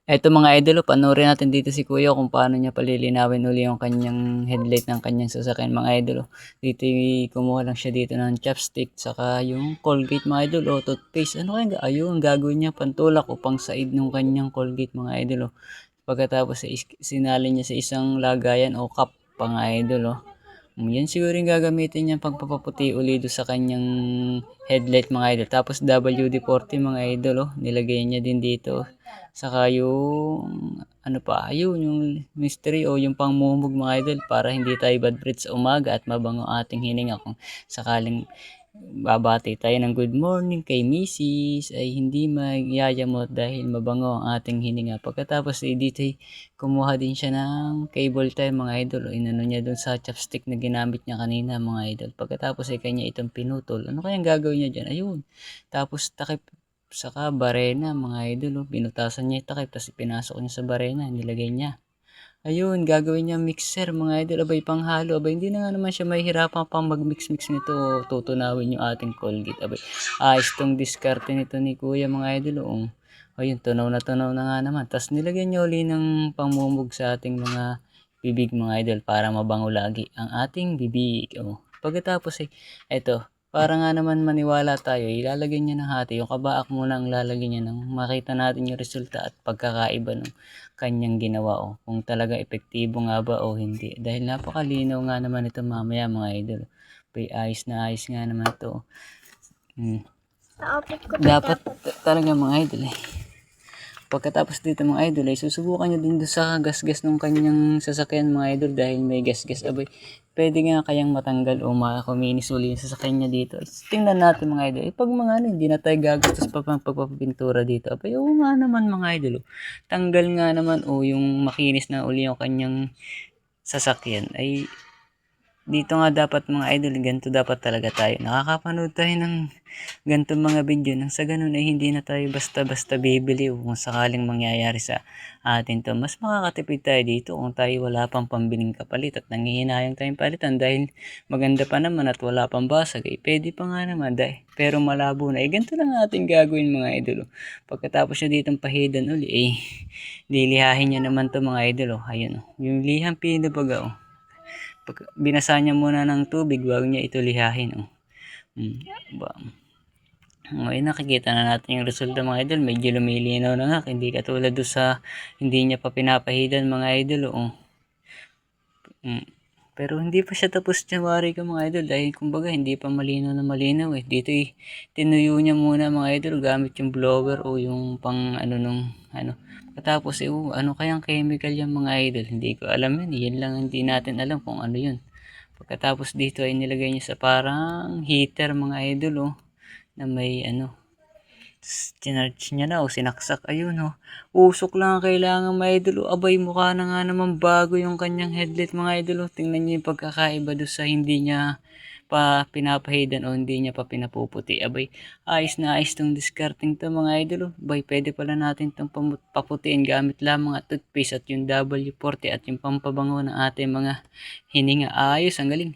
Eto mga idol, panoorin natin dito si kuya kung paano niya palilinawin uli yung kanyang headlight ng kanyang sasakyan mga idol. Dito kumuha lang siya dito ng chopstick saka yung Colgate mga idol o toothpaste. Ano kaya ayun gagawin niya pantulak o pang said ng kanyang Colgate mga idol. Pagkatapos sinali niya sa isang lagayan o cup mga idol. Yan siguro yung gagamitin niya pagpapaputi uli do sa kanyang headlight mga idol. Tapos WD-40 mga idol, nilagay niya din dito. Saka yung ano pa, ayun yung mystery o yung pangmumog mga idol para hindi tayo bad breath sa umaga at mabango ating hininga kung sakaling babati tayo ng good morning kay Mrs. ay hindi magyayamot dahil mabango ang ating hininga. Pagkatapos dito ay kumuha din siya ng cable tie mga idol. Inano niya dun sa chopstick na ginamit niya kanina mga idol. Pagkatapos ay kanya itong pinutol. Ano kayang gagawin niya dyan? Ayun. Tapos takip saka barena mga idol. Binutasan niya yung takip tapos pinasok niya sa barena. Nilagay niya. Ayun, gagawin niya mixer mga idol, abay panghalo, abay hindi na nga naman siya mahihirapan pang mag-mix-mix nito, tutunawin yung ating Colgate, abay ayos tong diskarte nito ni kuya mga idol, ayun, tunaw na nga naman, tas nilagyan niya uli ng pangmumog sa ating mga bibig mga idol, para mabango lagi ang ating bibig, pagkatapos eto, para nga naman maniwala tayo, ilalagay niya ng hati, yung kabaak muna ang lalagyan niya nang makita natin yung resulta at pagkakaiba ng kanyang ginawa kung talaga epektibo nga ba o hindi. Dahil napakalinaw nga naman ito mamaya mga idol. Ayos na ayos nga naman ito. Dapat talaga mga idol Pagkatapos dito mga idol ay susubukan nyo din doon sa gasgas ng kanyang sasakyan mga idol dahil may gasgas abay pwede nga kayang matanggal o makakuminis uli yung sasakyan niya dito. Tingnan natin mga idol. Pag mga hindi na tayo gagastos pa pang pagpapintura dito. Abay oo nga naman mga idol. Tanggal nga naman yung makinis na uli yung kanyang sasakyan ay dito nga dapat mga idol, ganito dapat talaga tayo. Nakakapanood tayo ng ganito mga video nang sa ganun ay hindi na tayo basta-basta bibili kung sakaling mangyayari sa atin to. Mas makakatipid tayo dito kung tayo wala pang pambiling kapalit at nanghihinayang tayong palitan dahil maganda pa naman at wala pang basag. Pwede pa nga naman dahil pero malabo na. Ganito lang ating gagawin mga idol. Pagkatapos nyo ditong pahidan uli, lilihahin nyo naman to mga idol. Ayun, yung lihang pinabaga pag binasa niya muna ng tubig bago niya ito lihahin. Nakikita na natin yung resulta mga idol. Medyo lumilinaw na nga. Hindi katulad doon sa hindi niya pa pinapahidan mga idol. Pero hindi pa siya tapos January ka mga idol dahil kumbaga hindi pa malinaw na malinaw Dito tinuyo niya muna mga idol gamit yung blower o yung pang Tapos ano kayang chemical yan mga idol. Hindi ko alam yun. Yan lang hindi natin alam kung ano yun. Pagkatapos dito ay nilagay niya sa parang heater mga idol na may chinarge niya na sinaksak ayun usok lang ang kailangan mga idol abay mukha na nga naman bago yung kanyang headlight mga idol tingnan niyo yung pagkakaiba doon sa hindi niya pa pinapahidan o hindi niya pa pinapuputi abay ayos na ayos tong discarding to mga idol abay pwede pala natin tong paputiin gamit lamang at toothpaste at yung W40 at yung pampabango ng ating mga hininga ayos ang galing.